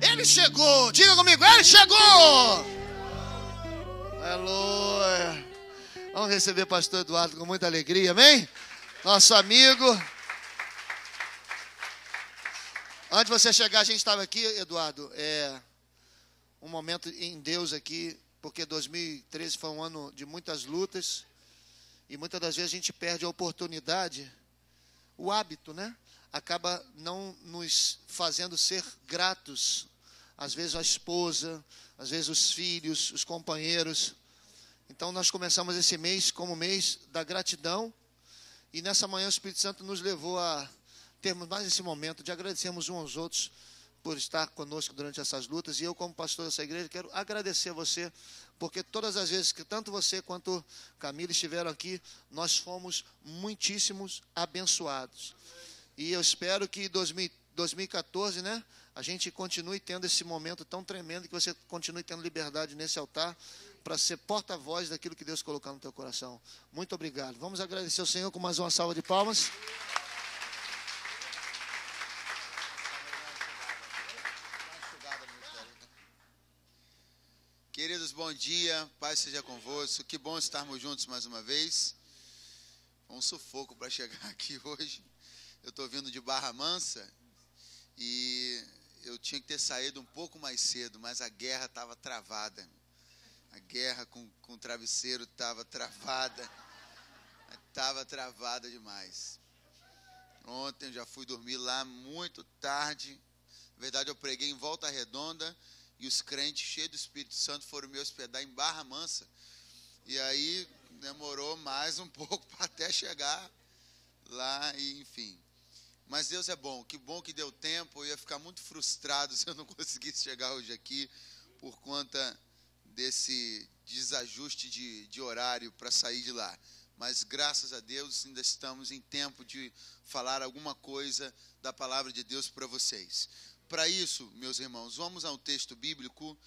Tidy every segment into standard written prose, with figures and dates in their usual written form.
Ele chegou. Diga comigo, Ele chegou. Aleluia. Vamos receber o pastor Eduardo com muita alegria, amém? Nosso amigo. Antes de você chegar, a gente estava aqui, Eduardo, um momento em Deus aqui, porque 2013 foi um ano de muitas lutas, e muitas das vezes a gente perde a oportunidade, o hábito, né? Acaba não nos fazendo ser gratos, às vezes a esposa, às vezes os filhos, os companheiros. Então nós começamos esse mês como mês da gratidão, e nessa manhã o Espírito Santo nos levou a termos mais esse momento de agradecermos uns aos outros por estar conosco durante essas lutas. E eu, como pastor dessa igreja, quero agradecer a você, porque todas as vezes que tanto você quanto Camila estiveram aqui, nós fomos muitíssimos abençoados. E eu espero que 2014, né, a gente continue tendo esse momento tão tremendo, que você continue tendo liberdade nesse altar para ser porta-voz daquilo que Deus colocar no teu coração. Muito obrigado. Vamos agradecer ao Senhor com mais uma salva de palmas. Queridos, bom dia, paz seja convosco, que bom estarmos juntos mais uma vez. Um sufoco para chegar aqui hoje. Eu estou vindo de Barra Mansa e eu tinha que ter saído um pouco mais cedo, mas a guerra estava travada. A guerra com o travesseiro estava travada demais. Ontem eu já fui dormir lá muito tarde. Na verdade, eu preguei em Volta Redonda, e os crentes cheios do Espírito Santo foram me hospedar em Barra Mansa. E aí demorou mais um pouco para até chegar lá, e enfim. Mas Deus é bom, que bom que deu tempo. Eu ia ficar muito frustrado se eu não conseguisse chegar hoje aqui por conta desse desajuste de horário para sair de lá. Mas graças a Deus ainda estamos em tempo de falar alguma coisa da palavra de Deus para vocês. Para isso, meus irmãos, vamos ao texto bíblico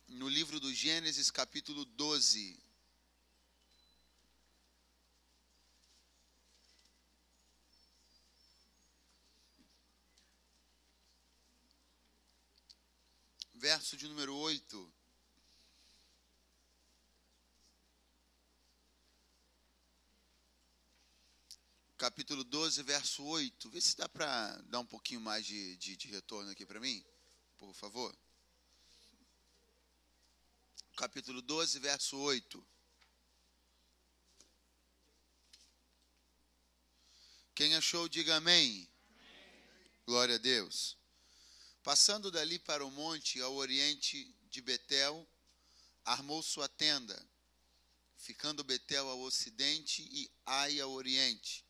no livro do Gênesis, capítulo 12. Verso de número 8. Capítulo 12, verso 8. Vê se dá para dar um pouquinho mais de retorno aqui para mim, por favor. Capítulo 12, verso 8. Quem achou, diga amém. Glória a Deus. Passando dali para o monte ao oriente de Betel, armou sua tenda, ficando Betel ao ocidente e Ai ao oriente.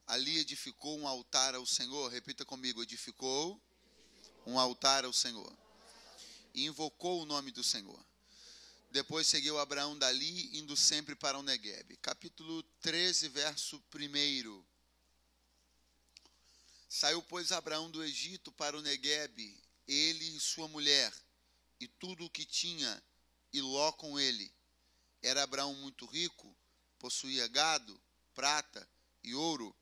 Ali edificou um altar ao Senhor. Repita comigo, edificou um altar ao Senhor. E invocou o nome do Senhor. Depois seguiu Abraão dali, indo sempre para o Neguebe. Capítulo 13, verso 1. Saiu, pois, Abraão do Egito para o Neguebe, ele e sua mulher, e tudo o que tinha, e Ló com ele. Era Abraão muito rico, possuía gado, prata e ouro.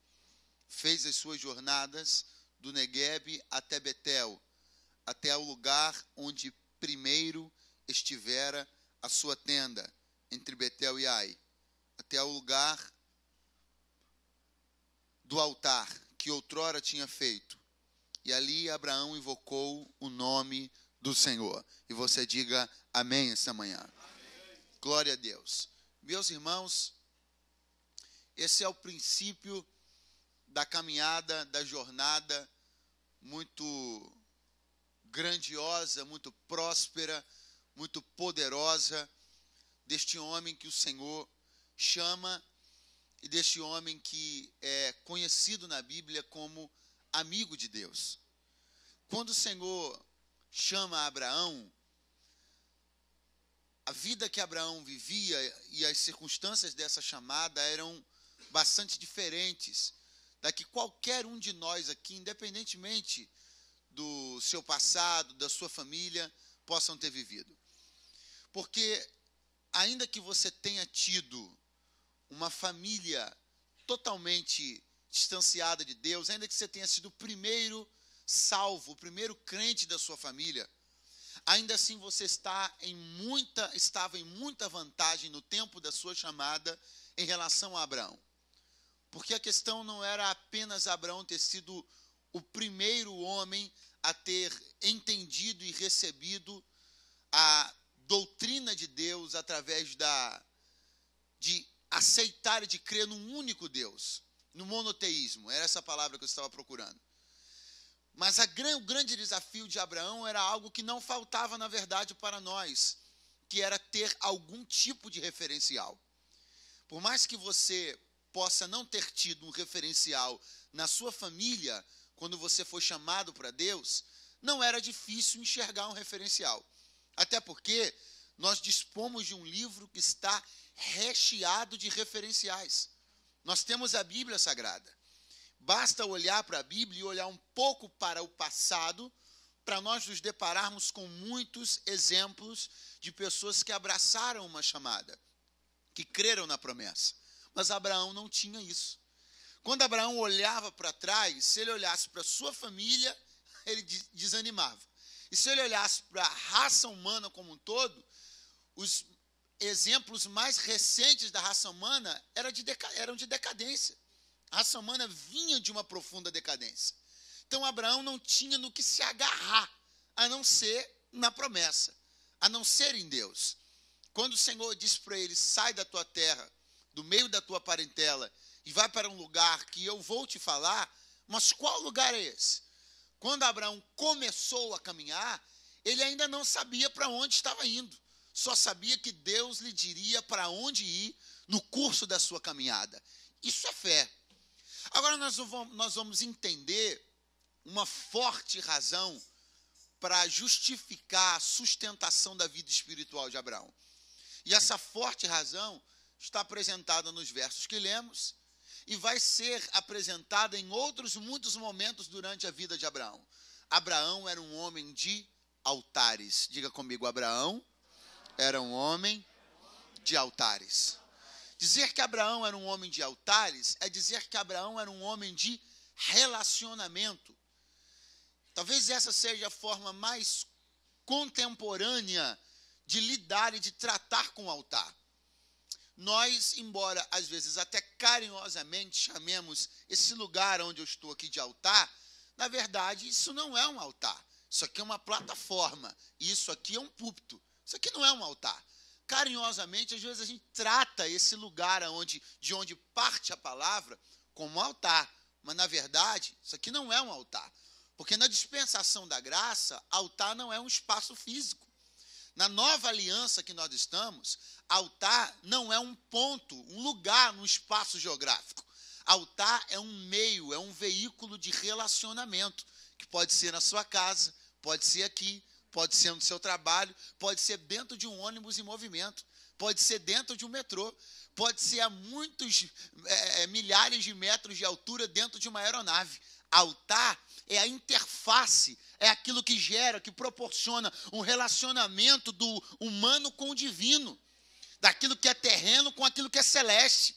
Fez as suas jornadas do Neguebe até Betel, até ao lugar onde primeiro estivera a sua tenda, entre Betel e Ai, até ao lugar do altar que outrora tinha feito. E ali Abraão invocou o nome do Senhor. E você diga amém esta manhã. Amém. Glória a Deus. Meus irmãos, esse é o princípio da caminhada, da jornada muito grandiosa, muito próspera, muito poderosa deste homem que o Senhor chama e deste homem que é conhecido na Bíblia como amigo de Deus. Quando o Senhor chama Abraão, a vida que Abraão vivia e as circunstâncias dessa chamada eram bastante diferentes da que qualquer um de nós aqui, independentemente do seu passado, da sua família, possam ter vivido. Porque ainda que você tenha tido uma família totalmente distanciada de Deus, ainda que você tenha sido o primeiro salvo, o primeiro crente da sua família, ainda assim você estava em muita vantagem no tempo da sua chamada em relação a Abraão. Porque a questão não era apenas Abraão ter sido o primeiro homem a ter entendido e recebido a doutrina de Deus através de aceitar e de crer num único Deus, no monoteísmo. Era essa palavra que eu estava procurando. Mas o grande desafio de Abraão era algo que não faltava, na verdade, para nós, que era ter algum tipo de referencial. Por mais que você possa não ter tido um referencial na sua família, quando você foi chamado para Deus, não era difícil enxergar um referencial. Até porque nós dispomos de um livro que está recheado de referenciais. Nós temos a Bíblia Sagrada. Basta olhar para a Bíblia e olhar um pouco para o passado, para nós nos depararmos com muitos exemplos de pessoas que abraçaram uma chamada, que creram na promessa. Mas Abraão não tinha isso. Quando Abraão olhava para trás, se ele olhasse para a sua família, ele desanimava. E se ele olhasse para a raça humana como um todo, os exemplos mais recentes da raça humana eram de decadência. A raça humana vinha de uma profunda decadência. Então Abraão não tinha no que se agarrar, a não ser na promessa, a não ser em Deus. Quando o Senhor disse para ele, sai da tua terra, do meio da tua parentela, e vai para um lugar que eu vou te falar, mas qual lugar é esse? Quando Abraão começou a caminhar, ele ainda não sabia para onde estava indo. Só sabia que Deus lhe diria para onde ir no curso da sua caminhada. Isso é fé. Agora nós vamos entender uma forte razão para justificar a sustentação da vida espiritual de Abraão. E essa forte razão está apresentada nos versos que lemos e vai ser apresentada em outros muitos momentos durante a vida de Abraão. Abraão era um homem de altares. Diga comigo, Abraão era um homem de altares. Dizer que Abraão era um homem de altares é dizer que Abraão era um homem de relacionamento. Talvez essa seja a forma mais contemporânea de lidar e de tratar com o altar. Nós, embora às vezes até carinhosamente chamemos esse lugar onde eu estou aqui de altar, na verdade isso não é um altar. Isso aqui é uma plataforma. E isso aqui é um púlpito. Isso aqui não é um altar. Carinhosamente, às vezes a gente trata esse lugar de onde parte a palavra como altar. Mas, na verdade, isso aqui não é um altar. Porque na dispensação da graça, altar não é um espaço físico. Na nova aliança que nós estamos, altar não é um ponto, um lugar no espaço geográfico. Altar é um meio, é um veículo de relacionamento, que pode ser na sua casa, pode ser aqui, pode ser no seu trabalho, pode ser dentro de um ônibus em movimento, pode ser dentro de um metrô, pode ser a muitos milhares de metros de altura dentro de uma aeronave. Altar é a interface, é aquilo que gera, que proporciona um relacionamento do humano com o divino, daquilo que é terreno com aquilo que é celeste,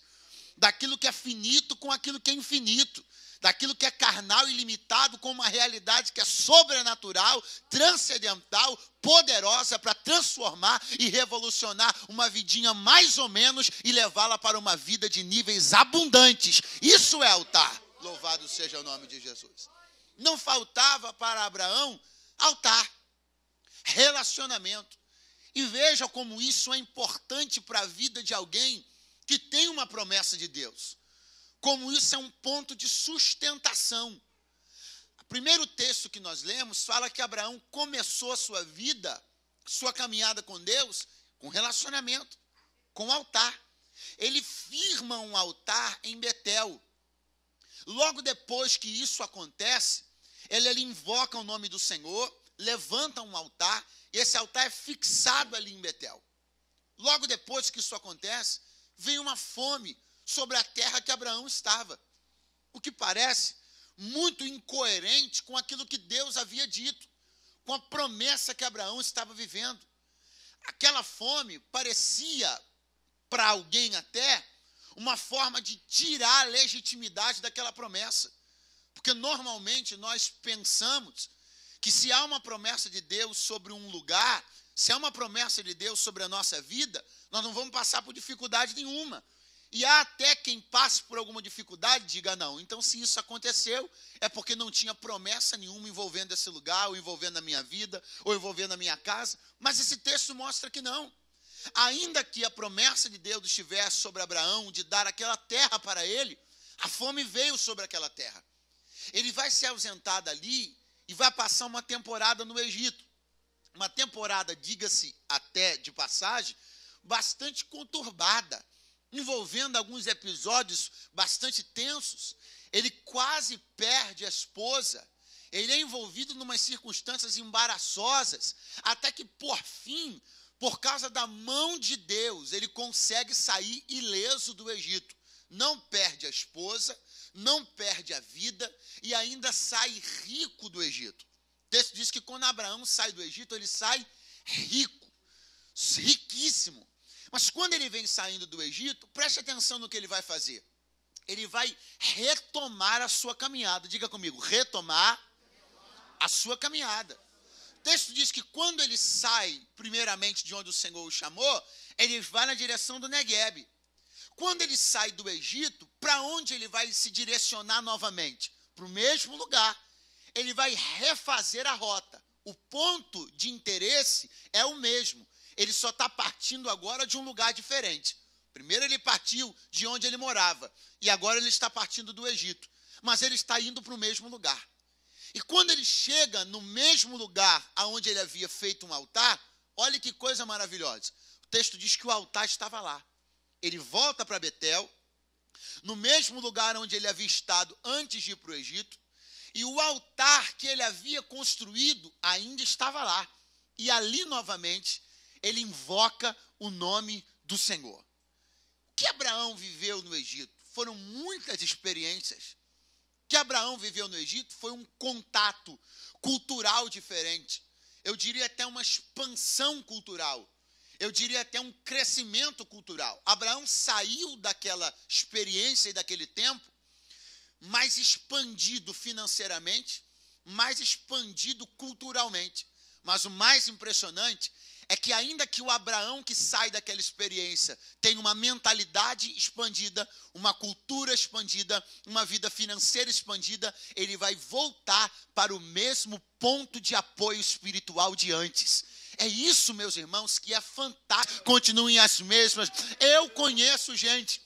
daquilo que é finito com aquilo que é infinito, daquilo que é carnal e limitado com uma realidade que é sobrenatural, transcendental, poderosa para transformar e revolucionar uma vidinha mais ou menos e levá-la para uma vida de níveis abundantes. Isso é altar. Louvado seja o nome de Jesus. Não faltava para Abraão altar, relacionamento. E veja como isso é importante para a vida de alguém que tem uma promessa de Deus. Como isso é um ponto de sustentação. O primeiro texto que nós lemos fala que Abraão começou a sua vida, sua caminhada com Deus, com relacionamento, com altar. Ele firma um altar em Betel. Logo depois que isso acontece, ele invoca o nome do Senhor, levanta um altar, e esse altar é fixado ali em Betel. Logo depois que isso acontece, vem uma fome sobre a terra que Abraão estava. O que parece muito incoerente com aquilo que Deus havia dito, com a promessa que Abraão estava vivendo. Aquela fome parecia, para alguém até, uma forma de tirar a legitimidade daquela promessa. Porque normalmente nós pensamos que se há uma promessa de Deus sobre um lugar, se há uma promessa de Deus sobre a nossa vida, nós não vamos passar por dificuldade nenhuma. E há até quem passe por alguma dificuldade e diga, não, então se isso aconteceu, é porque não tinha promessa nenhuma envolvendo esse lugar, ou envolvendo a minha vida, ou envolvendo a minha casa. Mas esse texto mostra que não. Ainda que a promessa de Deus estivesse sobre Abraão, de dar aquela terra para ele, a fome veio sobre aquela terra. Ele vai se ausentar dali e vai passar uma temporada no Egito. Uma temporada, diga-se até de passagem, bastante conturbada, envolvendo alguns episódios bastante tensos. Ele quase perde a esposa. Ele é envolvido em umas circunstâncias embaraçosas, até que, por fim, por causa da mão de Deus, ele consegue sair ileso do Egito. Não perde a esposa, não perde a vida e ainda sai rico do Egito. O texto diz que quando Abraão sai do Egito, ele sai rico, riquíssimo. Mas quando ele vem saindo do Egito, preste atenção no que ele vai fazer. Ele vai retomar a sua caminhada. Diga comigo, retomar a sua caminhada. O texto diz que quando ele sai, primeiramente de onde o Senhor o chamou, ele vai na direção do Neguebe. Quando ele sai do Egito, para onde ele vai se direcionar novamente? Para o mesmo lugar. Ele vai refazer a rota. O ponto de interesse é o mesmo. Ele só está partindo agora de um lugar diferente. Primeiro ele partiu de onde ele morava. E agora ele está partindo do Egito. Mas ele está indo para o mesmo lugar. E quando ele chega no mesmo lugar onde ele havia feito um altar, olha que coisa maravilhosa. O texto diz que o altar estava lá. Ele volta para Betel, no mesmo lugar onde ele havia estado antes de ir para o Egito, e o altar que ele havia construído ainda estava lá. E ali, novamente, ele invoca o nome do Senhor. O que Abraão viveu no Egito? Foram muitas experiências. O que Abraão viveu no Egito foi um contato cultural diferente. Eu diria até uma expansão cultural. Eu diria até um crescimento cultural. Abraão saiu daquela experiência e daquele tempo mais expandido financeiramente, mais expandido culturalmente. Mas o mais impressionante é que ainda que o Abraão que sai daquela experiência tenha uma mentalidade expandida, uma cultura expandida, uma vida financeira expandida, ele vai voltar para o mesmo ponto de apoio espiritual de antes. É isso, meus irmãos, que é fantástico. Continuem as mesmas. Eu conheço gente,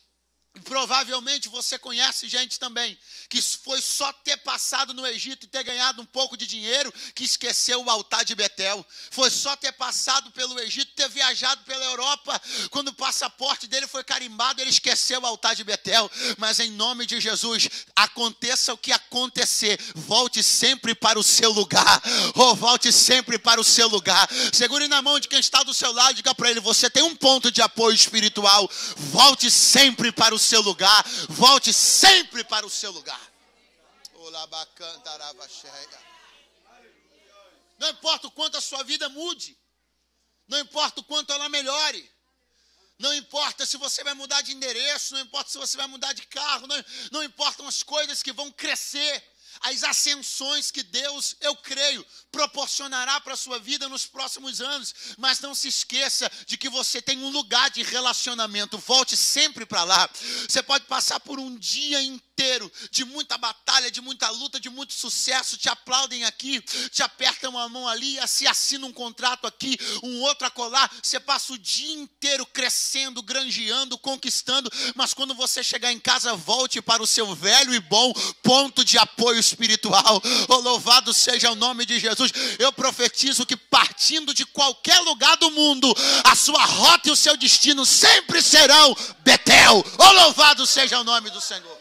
e provavelmente você conhece gente também, que foi só ter passado no Egito e ter ganhado um pouco de dinheiro que esqueceu o altar de Betel. Foi só ter passado pelo Egito, ter viajado pela Europa. Quando o passaporte dele foi carimbado, ele esqueceu o altar de Betel. Mas em nome de Jesus, aconteça o que acontecer, volte sempre para o seu lugar. Volte sempre para o seu lugar. Segure na mão de quem está do seu lado e diga para ele, você tem um ponto de apoio espiritual. Volte sempre para o seu lugar. Volte sempre para o seu lugar. Não importa o quanto a sua vida mude, não importa o quanto ela melhore, não importa se você vai mudar de endereço, não importa se você vai mudar de carro, não importam as coisas que vão crescer, as ascensões que Deus, eu creio, proporcionará para a sua vida nos próximos anos. Mas não se esqueça de que você tem um lugar de relacionamento. Volte sempre para lá. Você pode passar por um dia inteiro de muita batalha, de muita luta, de muito sucesso. Te aplaudem aqui, te apertam a mão ali, se assina um contrato aqui, um outro acolá. Você passa o dia inteiro crescendo, granjeando, conquistando. Mas quando você chegar em casa, volte para o seu velho e bom ponto de apoio espiritual. Oh, louvado seja o nome de Jesus. Eu profetizo que partindo de qualquer lugar do mundo, a sua rota e o seu destino sempre serão Betel. Oh, louvado seja o nome do Senhor.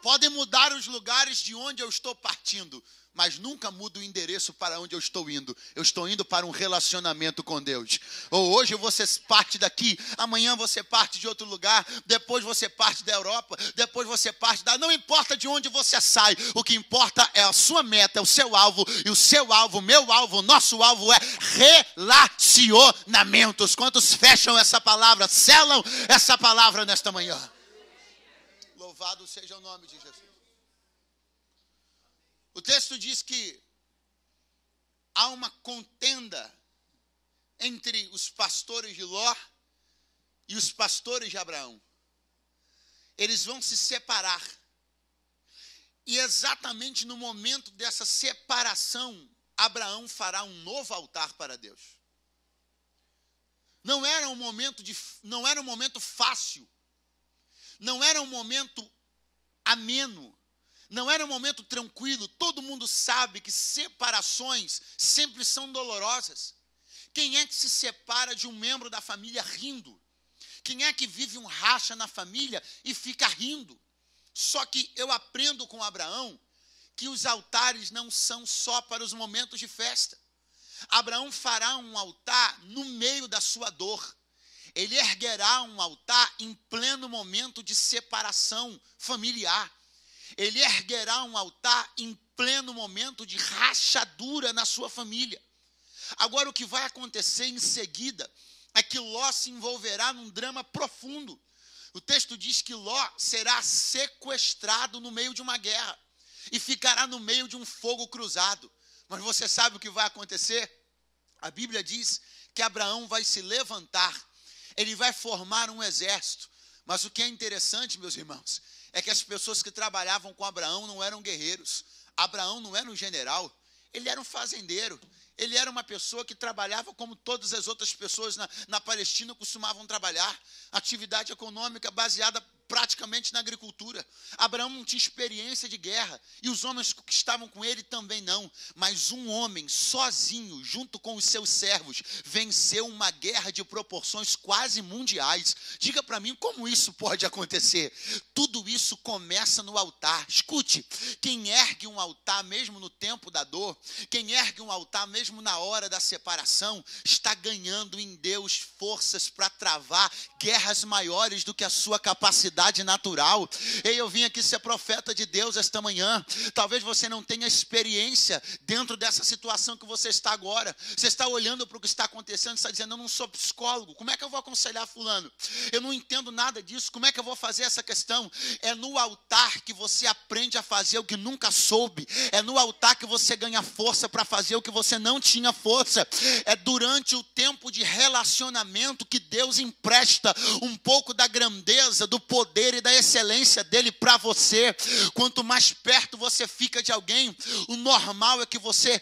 Podem mudar os lugares de onde eu estou partindo, mas nunca muda o endereço para onde eu estou indo. Eu estou indo para um relacionamento com Deus. Ou hoje você parte daqui, amanhã você parte de outro lugar, depois você parte da Europa, depois você parte da... Não importa de onde você sai, o que importa é a sua meta, é o seu alvo, e o seu alvo, meu alvo, nosso alvo é relacionamentos. Quantos fecham essa palavra, selam essa palavra nesta manhã? Louvado seja o nome de Jesus. O texto diz que há uma contenda entre os pastores de Ló e os pastores de Abraão. Eles vão se separar. E exatamente no momento dessa separação, Abraão fará um novo altar para Deus. Não era um momento fácil. Não era um momento ameno. Não era um momento tranquilo. Todo mundo sabe que separações sempre são dolorosas. Quem é que se separa de um membro da família rindo? Quem é que vive um racha na família e fica rindo? Só que eu aprendo com Abraão que os altares não são só para os momentos de festa. Abraão fará um altar no meio da sua dor. Ele erguerá um altar em pleno momento de separação familiar. Ele erguerá um altar em pleno momento de rachadura na sua família. Agora, o que vai acontecer em seguida é que Ló se envolverá num drama profundo. O texto diz que Ló será sequestrado no meio de uma guerra e ficará no meio de um fogo cruzado. Mas você sabe o que vai acontecer? A Bíblia diz que Abraão vai se levantar, ele vai formar um exército. Mas o que é interessante, meus irmãos, é que as pessoas que trabalhavam com Abraão não eram guerreiros. Abraão não era um general, ele era um fazendeiro. Ele era uma pessoa que trabalhava como todas as outras pessoas na Palestina costumavam trabalhar. Atividade econômica baseada praticamente na agricultura. Abraão não tinha experiência de guerra, e os homens que estavam com ele também não. Mas um homem, sozinho, junto com os seus servos, venceu uma guerra de proporções quase mundiais. Diga para mim como isso pode acontecer. Tudo isso começa no altar. Escute, quem ergue um altar mesmo no tempo da dor, quem ergue um altar mesmo na hora da separação, está ganhando em Deus forças para travar guerras maiores do que a sua capacidade natural. Ei, eu vim aqui ser profeta de Deus esta manhã. Talvez você não tenha experiência dentro dessa situação que você está agora. Você está olhando para o que está acontecendo e está dizendo: eu não sou psicólogo, como é que eu vou aconselhar fulano? Eu não entendo nada disso, como é que eu vou fazer essa questão? É no altar que você aprende a fazer o que nunca soube. É no altar que você ganha força para fazer o que você não tinha força. É durante o tempo de relacionamento que Deus empresta um pouco da grandeza, do poder e da excelência dele para você. Quanto mais perto você fica de alguém, o normal é que você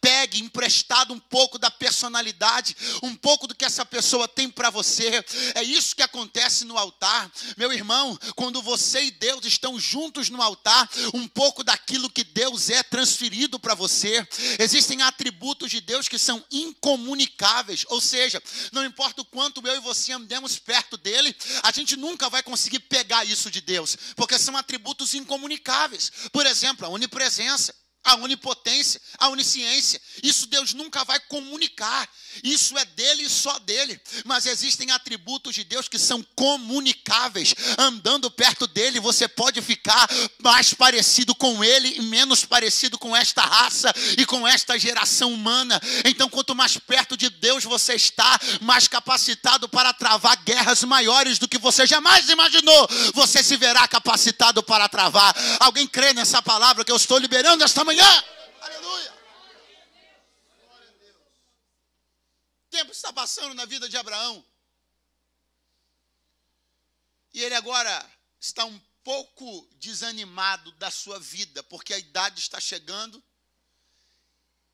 pegue emprestado um pouco da personalidade, um pouco do que essa pessoa tem para você. É isso que acontece no altar. Meu irmão, quando você e Deus estão juntos no altar, um pouco daquilo que Deus é transferido para você. Existem atributos de Deus que são incomunicáveis, ou seja, não importa o quanto eu e você andemos perto dele, a gente nunca vai conseguir pegar isso de Deus, porque são atributos incomunicáveis. Por exemplo, a onipresença, a onipotência, a onisciência. Isso Deus nunca vai comunicar. Isso é dele e só dele. Mas existem atributos de Deus que são comunicáveis. Andando perto dele, você pode ficar mais parecido com ele e menos parecido com esta raça e com esta geração humana. Então, quanto mais perto de Deus você está, mais capacitado para travar guerras maiores do que você jamais imaginou. Você se verá capacitado para travar. Alguém crê nessa palavra que eu estou liberando esta manhã? Aleluia! O tempo está passando na vida de Abraão. E ele agora está um pouco desanimado da sua vida, porque a idade está chegando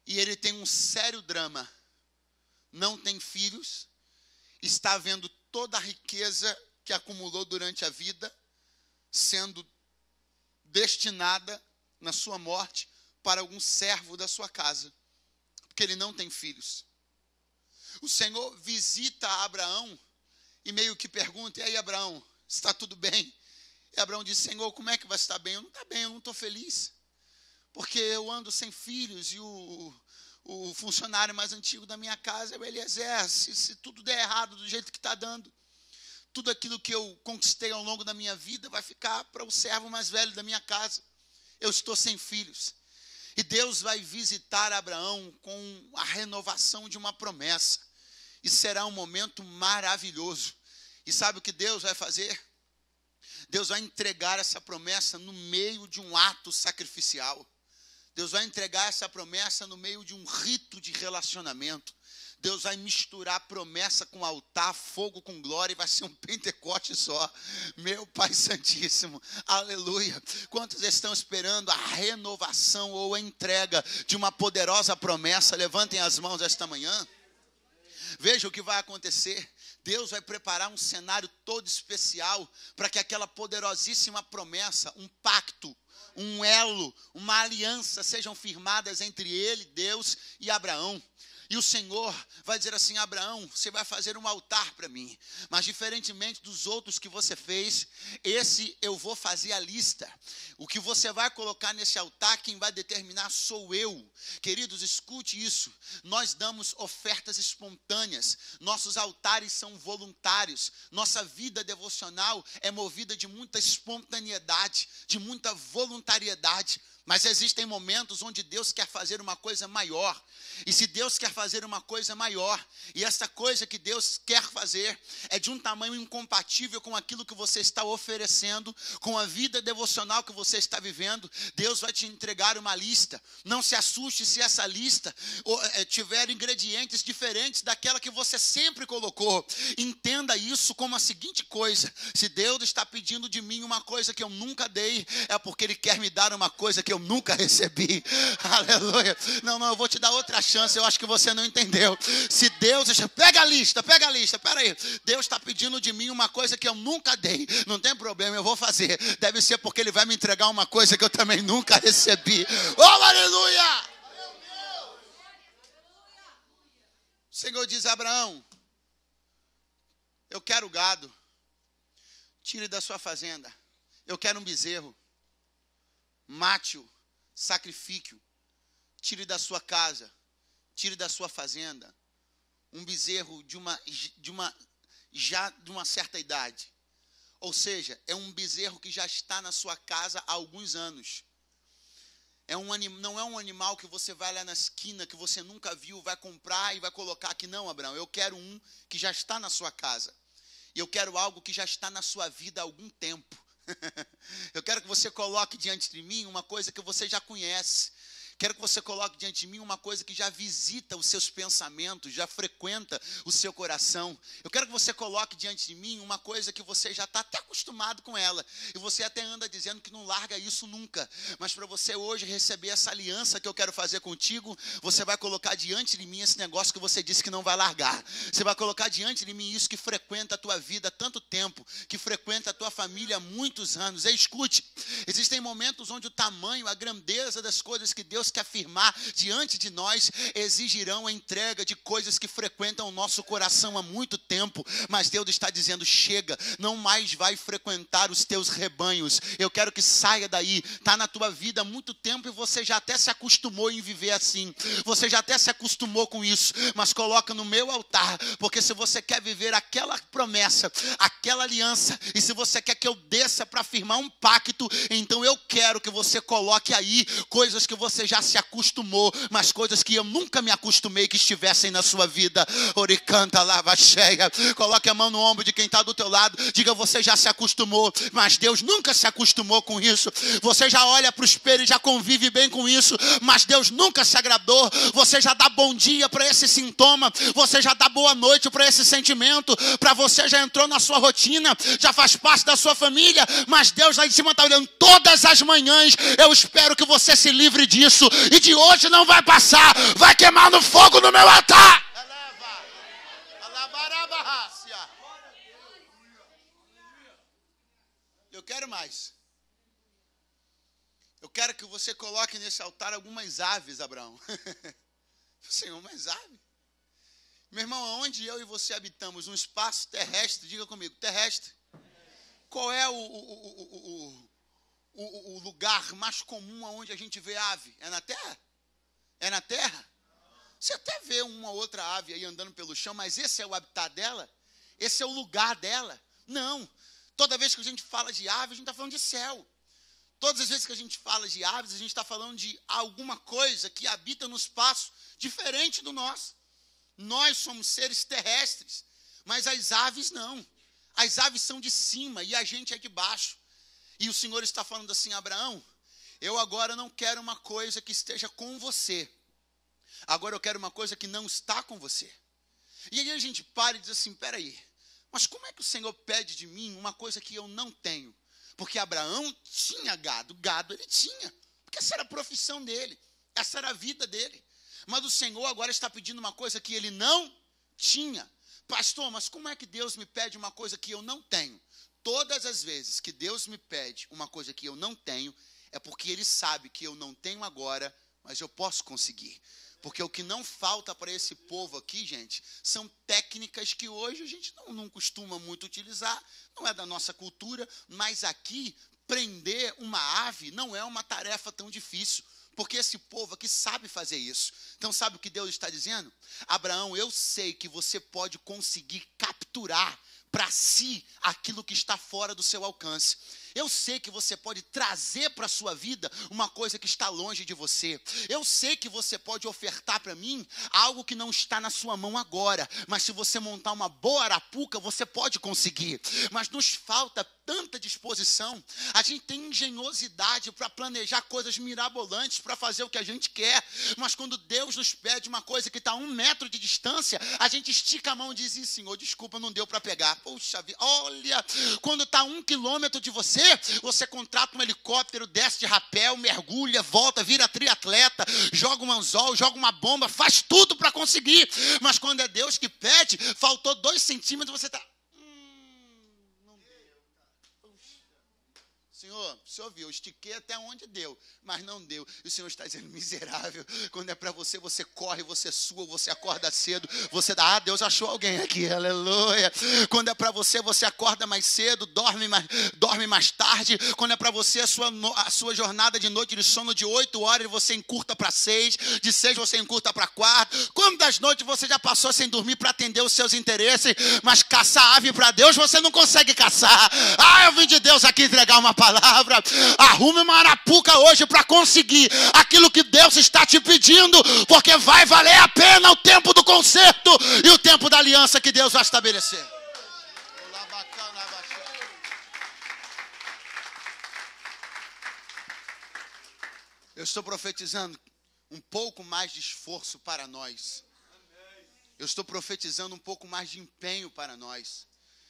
e ele tem um sério drama. Não tem filhos, está vendo toda a riqueza que acumulou durante a vida sendo destinada na sua morte para algum servo da sua casa, porque ele não tem filhos. O Senhor visita Abraão e meio que pergunta: e aí, Abraão, está tudo bem? E Abraão diz: Senhor, como é que vai estar bem? Eu não estou bem, eu não estou feliz, porque eu ando sem filhos e o funcionário mais antigo da minha casa é o Eliezer. Se tudo der errado do jeito que está dando, tudo aquilo que eu conquistei ao longo da minha vida vai ficar para o servo mais velho da minha casa. Eu estou sem filhos. E Deus vai visitar Abraão com a renovação de uma promessa. E será um momento maravilhoso. E sabe o que Deus vai fazer? Deus vai entregar essa promessa no meio de um ato sacrificial. Deus vai entregar essa promessa no meio de um rito de relacionamento. Deus vai misturar promessa com altar, fogo com glória, e vai ser um Pentecoste só. Meu Pai Santíssimo, aleluia. Quantos estão esperando a renovação ou a entrega de uma poderosa promessa? Levantem as mãos esta manhã. Veja o que vai acontecer. Deus vai preparar um cenário todo especial para que aquela poderosíssima promessa, um pacto, um elo, uma aliança sejam firmadas entre ele, Deus e Abraão. E o Senhor vai dizer assim: Abraão, você vai fazer um altar para mim, mas diferentemente dos outros que você fez, esse eu vou fazer a lista. O que você vai colocar nesse altar, quem vai determinar sou eu. Queridos, escute isso. Nós damos ofertas espontâneas, nossos altares são voluntários, nossa vida devocional é movida de muita espontaneidade, de muita voluntariedade. Mas existem momentos onde Deus quer fazer uma coisa maior. E se Deus quer fazer uma coisa maior, e essa coisa que Deus quer fazer é de um tamanho incompatível com aquilo que você está oferecendo, com a vida devocional que você está vivendo, Deus vai te entregar uma lista. Não se assuste se essa lista tiver ingredientes diferentes daquela que você sempre colocou. Entenda isso como a seguinte coisa: se Deus está pedindo de mim uma coisa que eu nunca dei, é porque Ele quer me dar uma coisa que eu nunca recebi. Aleluia. Não, eu vou te dar outra chance. Eu acho que você não entendeu. Se Deus... Pega a lista. Pera aí. Deus está pedindo de mim uma coisa que eu nunca dei. Não tem problema, eu vou fazer. Deve ser porque Ele vai me entregar uma coisa que eu também nunca recebi. Oh, aleluia! O Senhor diz a Abraão: eu quero gado. Tire da sua fazenda. Eu quero um bezerro. Mate-o, sacrifique-o, tire da sua casa, tire da sua fazenda, um bezerro de uma certa idade. Ou seja, é um bezerro que já está na sua casa há alguns anos. Não é um animal que você vai lá na esquina, que você nunca viu, vai comprar e vai colocar aqui. Não, Abraão, eu quero um que já está na sua casa. E eu quero algo que já está na sua vida há algum tempo. Eu quero que você coloque diante de mim uma coisa que você já conhece. Quero que você coloque diante de mim uma coisa que já visita os seus pensamentos, já frequenta o seu coração. Eu quero que você coloque diante de mim uma coisa que você já está até acostumado com ela. E você até anda dizendo que não larga isso nunca. Mas para você hoje receber essa aliança que eu quero fazer contigo, você vai colocar diante de mim esse negócio que você disse que não vai largar. Você vai colocar diante de mim isso que frequenta a tua vida há tanto tempo, que frequenta a tua família há muitos anos. E escute, existem momentos onde o tamanho, a grandeza das coisas que Deus quer afirmar diante de nós exigirão a entrega de coisas que frequentam o nosso coração há muito tempo, mas Deus está dizendo: chega, não mais vai frequentar os teus rebanhos, eu quero que saia daí. Está na tua vida há muito tempo e você já até se acostumou em viver assim, você já até se acostumou com isso, mas coloca no meu altar, porque se você quer viver aquela promessa, aquela aliança, e se você quer que eu desça para firmar um pacto, então eu quero que você coloque aí coisas que você já se acostumou, mas coisas que eu nunca me acostumei que estivessem na sua vida. Oricanta, lava cheia. Coloque a mão no ombro de quem está do teu lado. Diga: você já se acostumou, mas Deus nunca se acostumou com isso. Você já olha para o espelho e já convive bem com isso, mas Deus nunca se agradou. Você já dá bom dia para esse sintoma, você já dá boa noite para esse sentimento, para você já entrou na sua rotina, já faz parte da sua família, mas Deus lá em cima está olhando todas as manhãs. Eu espero que você se livre disso, e de hoje não vai passar, vai queimar no fogo no meu altar. Eu quero mais. Eu quero que você coloque nesse altar algumas aves, Abraão. Senhor, umas aves? Meu irmão, aonde eu e você habitamos? Um espaço terrestre, diga comigo, terrestre. Qual é o lugar mais comum onde a gente vê ave? É na terra? É na terra? Você até vê uma outra ave aí andando pelo chão, mas esse é o habitat dela? Esse é o lugar dela? Não. Toda vez que a gente fala de ave, a gente está falando de céu. Todas as vezes que a gente fala de aves, a gente está falando de alguma coisa que habita no espaço diferente do nosso. Nós somos seres terrestres, mas as aves não. As aves são de cima e a gente é de baixo. E o Senhor está falando assim: Abraão, Eu agora não quero uma coisa que esteja com você. Agora eu quero uma coisa que não está com você. E aí a gente para e diz assim, peraí, mas como é que o Senhor pede de mim uma coisa que eu não tenho? Porque Abraão tinha gado ele tinha. Porque essa era a profissão dele, essa era a vida dele. Mas o Senhor agora está pedindo uma coisa que ele não tinha. Pastor, mas como é que Deus me pede uma coisa que eu não tenho? Todas as vezes que Deus me pede uma coisa que eu não tenho, é porque Ele sabe que eu não tenho agora, mas eu posso conseguir. Porque o que não falta para esse povo aqui, gente, são técnicas que hoje a gente não costuma muito utilizar, não é da nossa cultura, mas aqui, prender uma ave não é uma tarefa tão difícil, porque esse povo aqui sabe fazer isso. Então sabe o que Deus está dizendo? Abraão, eu sei que você pode conseguir capturar para si aquilo que está fora do seu alcance. Eu sei que você pode trazer para a sua vida uma coisa que está longe de você. Eu sei que você pode ofertar para mim algo que não está na sua mão agora. Mas se você montar uma boa arapuca, você pode conseguir. Mas nos falta tanta disposição. A gente tem engenhosidade para planejar coisas mirabolantes, para fazer o que a gente quer. Mas quando Deus nos pede uma coisa que está a 1 metro de distância, a gente estica a mão e diz, Senhor, desculpa, não deu para pegar. Puxa vida, olha, quando está a 1 quilômetro de você contrata um helicóptero, desce de rapel, mergulha, volta, vira triatleta, joga um anzol, joga uma bomba, faz tudo para conseguir. Mas quando é Deus que pede, faltou 2 centímetros, você está... Senhor, o Senhor viu, eu estiquei até onde deu, mas não deu. E o Senhor está dizendo, miserável, quando é para você, você corre, você sua, você acorda cedo, você dá, Deus achou alguém aqui, aleluia. Quando é para você, você acorda mais cedo, dorme mais tarde. Quando é para você, a sua jornada de noite de sono de 8 horas, você encurta para 6, de 6 você encurta para 4. Quantas noites você já passou sem dormir para atender os seus interesses, mas caçar ave para Deus, você não consegue caçar. Eu vim de Deus aqui entregar uma palavra. Arrume uma arapuca hoje para conseguir aquilo que Deus está te pedindo, porque vai valer a pena o tempo do conserto e o tempo da aliança que Deus vai estabelecer. Eu estou profetizando um pouco mais de esforço para nós. Eu estou profetizando um pouco mais de empenho para nós.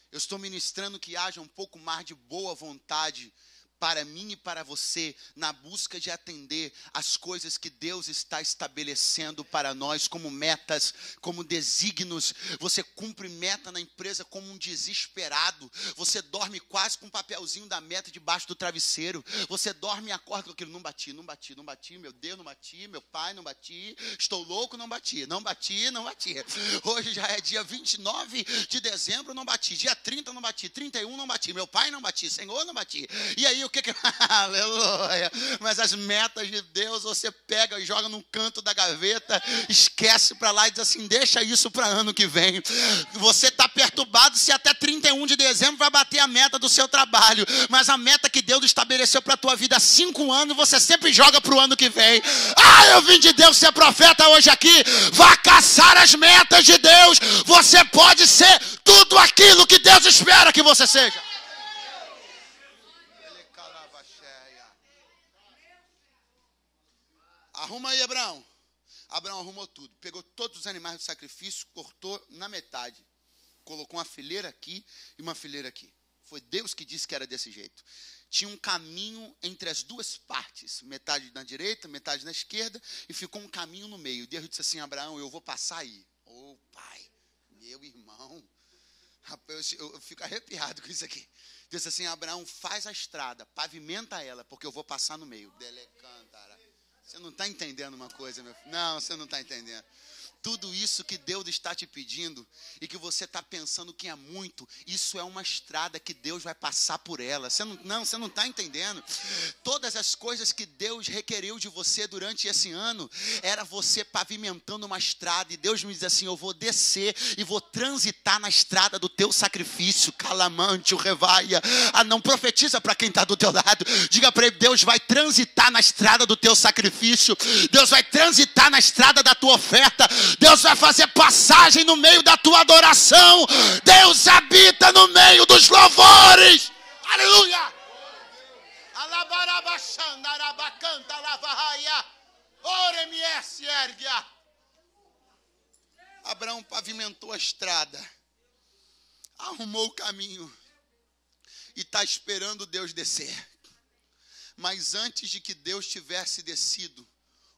Eu estou ministrando que haja um pouco mais de boa vontade para mim e para você, na busca de atender as coisas que Deus está estabelecendo para nós como metas, como desígnios. Você cumpre meta na empresa como um desesperado. Você dorme quase com um papelzinho da meta debaixo do travesseiro. Você dorme e acorda com aquilo, não bati, meu Deus, não bati, meu pai, não bati, estou louco, não bati. Hoje já é dia 29 de dezembro, não bati, dia 30 não bati, 31 não bati, meu pai não bati, Senhor não bati. E aí o que aleluia, mas as metas de Deus você pega e joga num canto da gaveta, esquece para lá e diz assim, deixa isso para ano que vem. Você está perturbado se até 31 de dezembro vai bater a meta do seu trabalho, mas a meta que Deus estabeleceu para a tua vida há 5 anos, você sempre joga para o ano que vem. Eu vim de Deus ser profeta hoje aqui, vá caçar as metas de Deus, você pode ser tudo aquilo que Deus espera que você seja. Arruma aí, Abraão. Abraão arrumou tudo. Pegou todos os animais do sacrifício, cortou na metade. Colocou uma fileira aqui e uma fileira aqui. Foi Deus que disse que era desse jeito. Tinha um caminho entre as 2 partes. Metade na direita, metade na esquerda. E ficou um caminho no meio. Deus disse assim, Abraão, eu vou passar aí. Pai, meu irmão. Rapaz, eu fico arrepiado com isso aqui. Deus disse assim, Abraão, faz a estrada, pavimenta ela, porque eu vou passar no meio. Delecantara. Você não está entendendo uma coisa, meu filho? Não, você não está entendendo. Tudo isso que Deus está te pedindo e que você está pensando que é muito, isso é uma estrada que Deus vai passar por ela. Você não está entendendo. Todas as coisas que Deus requeriu de você durante esse ano, era você pavimentando uma estrada. E Deus me diz assim, eu vou descer e vou transitar na estrada do teu sacrifício. Calamante, o revaia. Não profetiza para quem está do teu lado. Diga para ele, Deus vai transitar na estrada do teu sacrifício. Deus vai transitar na estrada da tua oferta. Deus vai fazer passagem no meio da tua adoração. Deus habita no meio dos louvores. Aleluia. Abraão pavimentou a estrada, arrumou o caminho e está esperando Deus descer. Mas antes de que Deus tivesse descido,